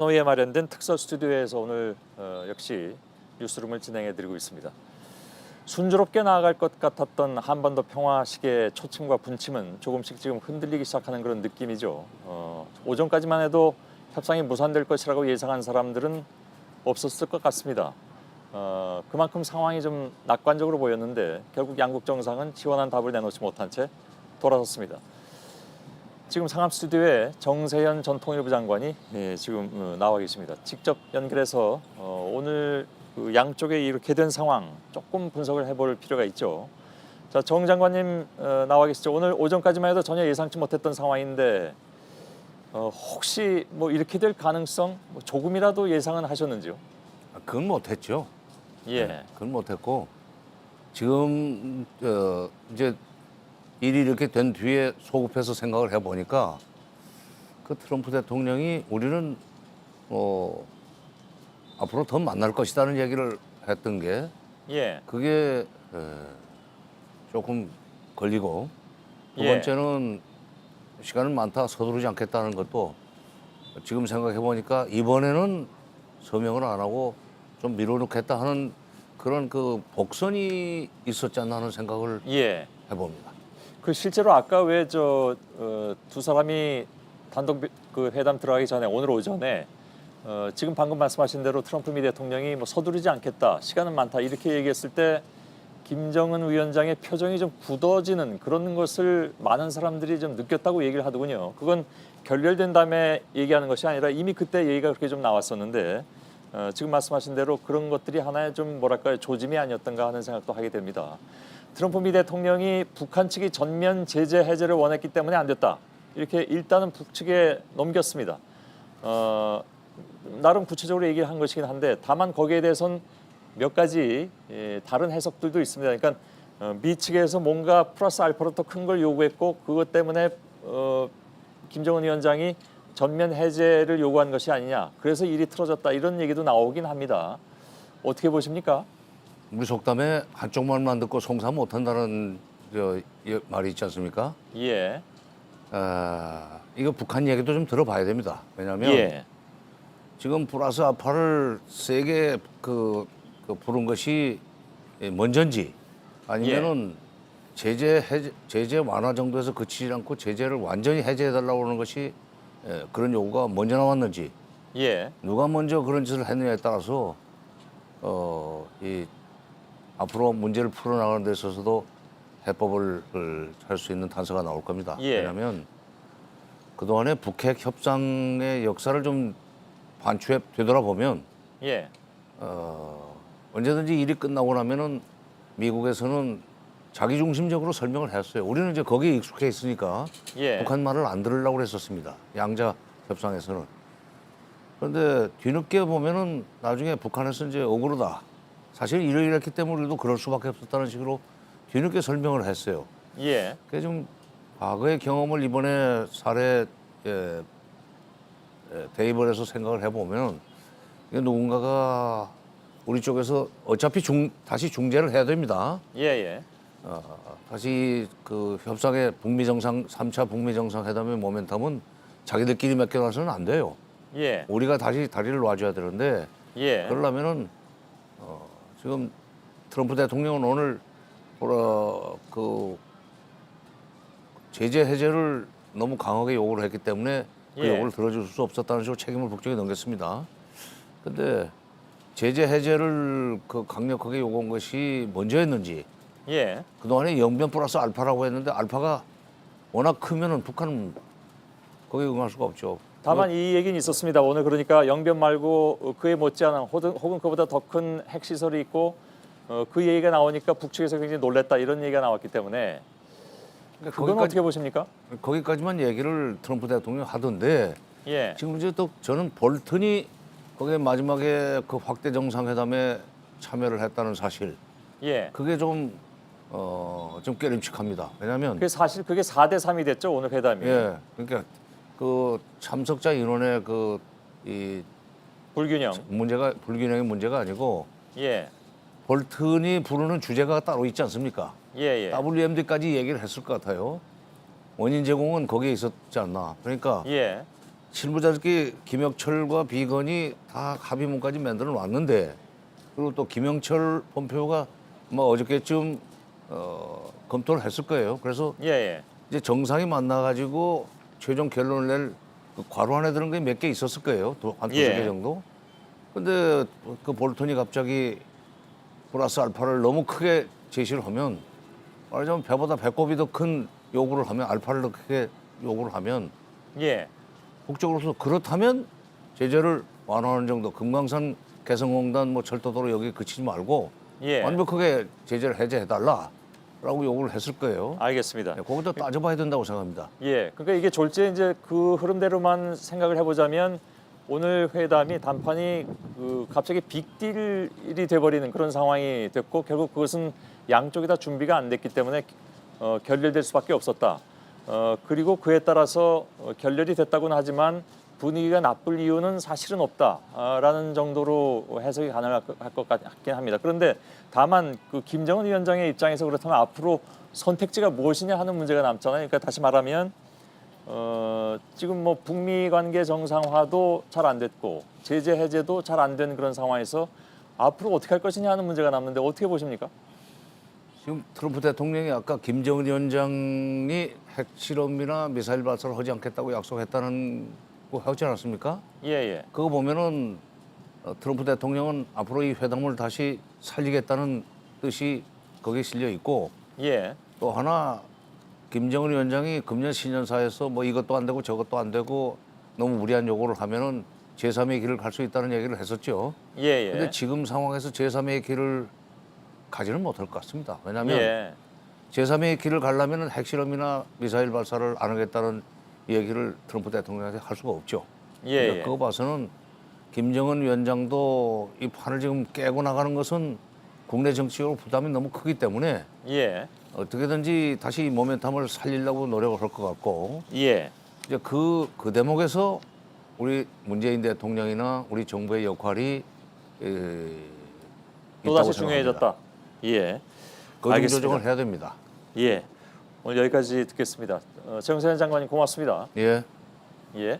노에 마련된 특설 스튜디오에서 오늘 역시 뉴스룸을 진행해드리고 있습니다. 순조롭게 나아갈 것 같았던 한반도 평화 시계의 초침과 분침은 조금씩 지금 흔들리기 시작하는 그런 느낌이죠. 오전까지만 해도 협상이 무산될 것이라고 예상한 사람들은 없었을 것 같습니다. 그만큼 상황이 좀 낙관적으로 보였는데 결국 양국 정상은 시원한 답을 내놓지 못한 채 돌아섰습니다. 지금 상암 스튜디오에 정세현 전 통일부 장관이 지금 나와 계십니다. 직접 연결해서 오늘 그 양쪽에 이렇게 된 상황 조금 분석을 해볼 필요가 있죠. 자, 정 장관님 나와 계시죠. 오늘 오전까지만 해도 전혀 예상치 못했던 상황인데 혹시 뭐 이렇게 될 가능성 뭐 조금이라도 예상은 하셨는지요? 그건 못했죠. 예, 그건 못했고 지금 이제 일이 이렇게 된 뒤에 소급해서 생각을 해보니까 그 트럼프 대통령이 우리는 앞으로 더 만날 것이라는 얘기를 했던 게 예, 그게 조금 걸리고 두 예. 번째는 시간은 많다 서두르지 않겠다는 것도 지금 생각해보니까 이번에는 서명을 안 하고 좀 미뤄놓겠다 하는 그런 그 복선이 있었지 않나 하는 생각을 예. 해봅니다. 그 실제로 아까 왜 저 두 사람이 단독 그 회담 들어가기 전에 오늘 오전에 지금 방금 말씀하신 대로 트럼프 미 대통령이 뭐 서두르지 않겠다, 시간은 많다 이렇게 얘기했을 때 김정은 위원장의 표정이 좀 굳어지는 그런 것을 많은 사람들이 좀 느꼈다고 얘기를 하더군요. 그건 결렬된 다음에 얘기하는 것이 아니라 이미 그때 얘기가 그렇게 좀 나왔었는데 지금 말씀하신 대로 그런 것들이 하나의 좀 뭐랄까요 조짐이 아니었던가 하는 생각도 하게 됩니다. 트럼프 미 대통령이 북한 측이 전면 제재 해제를 원했기 때문에 안 됐다. 이렇게 일단은 북측에 넘겼습니다. 나름 구체적으로 얘기를 한 것이긴 한데 다만 거기에 대해서는 몇 가지 다른 해석들도 있습니다. 그러니까 미 측에서 뭔가 플러스 알파로 더 큰 걸 요구했고 그것 때문에 김정은 위원장이 전면 해제를 요구한 것이 아니냐. 그래서 일이 틀어졌다. 이런 얘기도 나오긴 합니다. 어떻게 보십니까? 우리 속담에 한쪽 말만 듣고 송사 못한다는 말이 있지 않습니까? 예. 이거 북한 얘기도 좀 들어봐야 됩니다. 왜냐하면 예. 지금 플러스 알파를 세게 부른 것이 먼저인지 아니면은 제재 완화 정도에서 그치지 않고 제재를 완전히 해제해달라고 하는 것이 그런 요구가 먼저 나왔는지 예. 누가 먼저 그런 짓을 했느냐에 따라서 이 앞으로 문제를 풀어나가는 데 있어서도 해법을 할 수 있는 단서가 나올 겁니다. 예. 왜냐하면 그동안의 북핵 협상의 역사를 좀 반추해 되돌아보면 예. 언제든지 일이 끝나고 나면은 미국에서는 자기중심적으로 설명을 했어요. 우리는 이제 거기에 익숙해 있으니까 예. 북한 말을 안 들으려고 했었습니다. 양자 협상에서는. 그런데 뒤늦게 보면은 나중에 북한에서 이제 억울하다. 사실 이랬기 때문에 우리도 그럴 수밖에 없었다는 식으로 뒤늦게 설명을 했어요. 예. 그게 좀 과거의 경험을 이번에 사례 대입을 해서 생각을 해보면 이게 누군가가 우리 쪽에서 어차피 다시 중재를 해야 됩니다. 예. 예. 다시 그 협상의 북미 정상 3차 북미 정상회담의 모멘텀은 자기들끼리 맡겨놔서는 안 돼요. 예. 우리가 다시 다리를 놔줘야 되는데 예. 그러려면은 지금 트럼프 대통령은 오늘 그 제재 해제를 너무 강하게 요구를 했기 때문에 그 예. 요구를 들어줄 수 없었다는 식으로 책임을 북쪽에 넘겼습니다. 근데 제재 해제를 그 강력하게 요구한 것이 먼저였는지 예. 그동안에 영변 플러스 알파라고 했는데 알파가 워낙 크면은 북한은 거기에 응할 수가 없죠. 다만 이 얘기는 있었습니다. 오늘 그러니까 영변 말고 그에 못지않은 혹은 그보다 더 큰 핵시설이 있고 그 얘기가 나오니까 북측에서 굉장히 놀랬다 이런 얘기가 나왔기 때문에 그건 어떻게 보십니까? 거기까지만 얘기를 트럼프 대통령이 하던데 예. 지금 이제 또 저는 볼턴이 거기에 마지막에 그 확대 정상회담에 참여를 했다는 사실 예. 그게 좀 깨림칙합니다. 왜냐하면 그 사실 그게 4대 3이 됐죠 오늘 회담이. 예, 그러니까 그 참석자 인원의 이 불균형. 문제가 불균형의 문제가 아니고 예. 볼턴이 부르는 주제가 따로 있지 않습니까? 예. 예. WMD까지 얘기를 했을 것 같아요. 원인 제공은 거기에 있었지 않나. 그러니까 예. 실무자들끼리 김혁철과 비건이 다 합의문까지 만들어 놨는데 그리고 또 김영철 본표가 뭐 어저께쯤 검토를 했을 거예요. 그래서 예, 예. 이제 정상이 만나가지고 최종 결론을 낼그 괄호 안에 드는 게 몇 개 있었을 거예요. 한 두세 예. 개 정도. 근데 그 볼턴이 갑자기 플러스 알파를 너무 크게 제시를 하면 말하자면 배보다 배꼽이 더 큰 요구를 하면 알파를 더 크게 요구를 하면 예. 국적으로서 그렇다면 제재를 완화하는 정도 금강산 개성공단 뭐 철도도로 여기 그치지 말고 예. 완벽하게 제재를 해제해달라라고 요구를 했을 거예요. 알겠습니다. 네, 그것도 따져봐야 된다고 생각합니다. 예. 그러니까 이게 졸지에 이제 그 흐름대로만 생각을 해보자면 오늘 회담이 단판이 갑자기 빅딜이 돼버리는 그런 상황이 됐고 결국 그것은 양쪽이 다 준비가 안 됐기 때문에 결렬될 수밖에 없었다. 그리고 그에 따라서 결렬이 됐다고는 하지만 분위기가 나쁠 이유는 사실은 없다라는 정도로 해석이 가능할 것 같긴 합니다. 그런데 다만 그 김정은 위원장의 입장에서 그렇다면 앞으로 선택지가 무엇이냐 하는 문제가 남잖아요. 그러니까 다시 말하면 지금 뭐 북미 관계 정상화도 잘 안 됐고 제재 해제도 잘 안 된 그런 상황에서 앞으로 어떻게 할 것이냐 하는 문제가 남는데 어떻게 보십니까? 지금 트럼프 대통령이 아까 김정은 위원장이 핵실험이나 미사일 발사를 하지 않겠다고 약속했다는 거 하지 않았습니까? 예, 예. 그거 보면은 트럼프 대통령은 앞으로 이 회담을 다시 살리겠다는 뜻이 거기에 실려 있고 예. 또 하나 김정은 위원장이 금년 신년사에서 뭐 이것도 안 되고 저것도 안 되고 너무 무리한 요구를 하면은 제3의 길을 갈 수 있다는 얘기를 했었죠. 예, 예. 근데 지금 상황에서 제3의 길을 가지는 못할 것 같습니다. 왜냐하면 예. 제3의 길을 가려면 핵실험이나 미사일 발사를 안 하겠다는 얘기를 트럼프 대통령한테 할 수가 없죠. 예, 그러니까 예. 그거 봐서는 김정은 위원장도 이 판을 지금 깨고 나가는 것은 국내 정치적으로 부담이 너무 크기 때문에 예. 어떻게든지 다시 이 모멘텀을 살리려고 노력을 할 것 같고 예. 이제 그 대목에서 우리 문재인 대통령이나 우리 정부의 역할이 또다시 중요해졌다. 예. 거중 알겠습니다. 조정을 해야 됩니다. 예. 오늘 여기까지 듣겠습니다. 정세현 장관님 고맙습니다. 예. 예.